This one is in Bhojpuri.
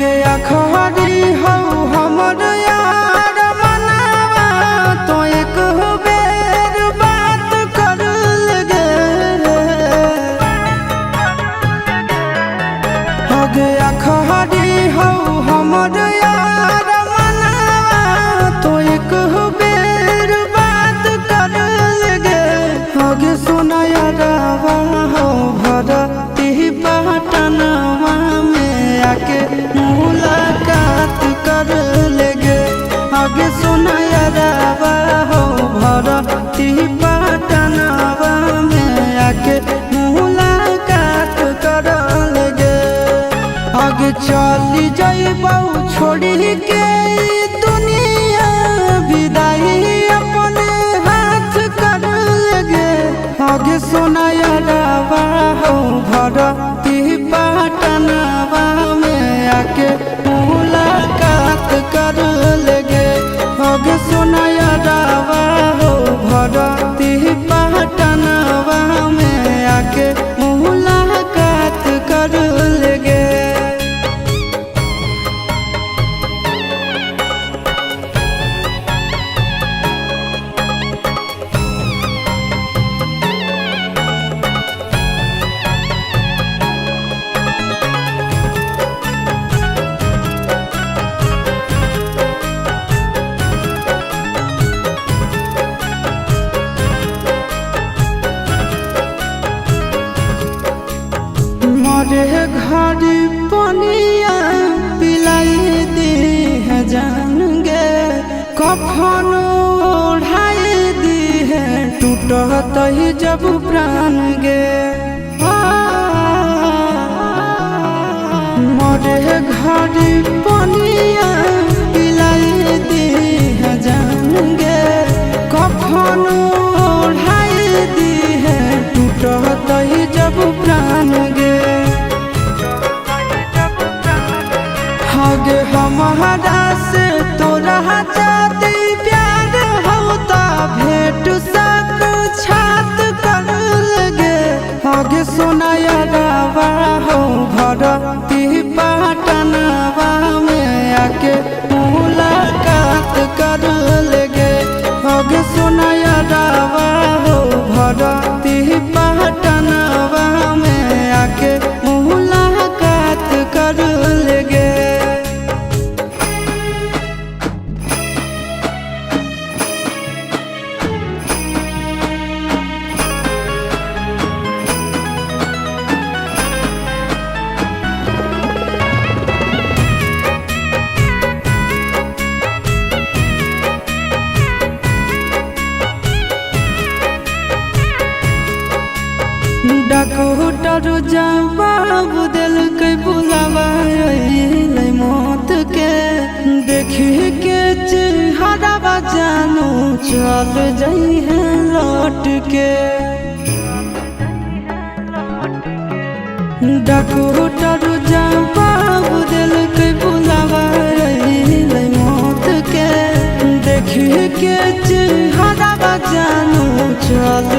हगे अखरी हो हमर यार मनावा तो एक बेर बात कर लगे। हगे अखरी हो हमर यार मनावा तो एक बेर बात कर लगे। हगे सोना यारवा हो भरती पटनवा में आके मुलाकात कर लेगे। आगे सुना यारवा हो भरती पटनवा में आके मुलाकात कर लेगे। आगे चली जाइबौ छोड़ी के दुनिया विदाई अपने हाथ कर लेगे। आगे सुना यारवा हो भरती पटनवा में आके मुलाकात कर लेगे। आगे सुना यारवा हो भरती पटनवा में आके मुलाकात कर लेगे। मरे घड़ी पनिया पिलाई दी है जान गे। कफन ओढ़ाई दी है टूटत ही जब प्राण गे। मरे घड़ी पनिया पिलाई दी है जान गे। कफन ओढ़ाई दी है टूटत ही जब प्राण गे। हगे हमारा से तोरा जाती प्यार होता भेंट साक्षात कर लगे। हगे सोना यारवा हो भरती पटनवा में आके मुलाकात कर लेगे। हगे सोना यारवा हो भरती पटनवा में आके मुलाकात कर लेगे। डॉक्टर जवाब दिल के बुलावा अइलै मौत के। देखी के चेहरा जानू चल जाई है लौट के। डॉक्टर जवाब दिल के बुलावा अइलै मौत के। देखी के चेहरा जानू चल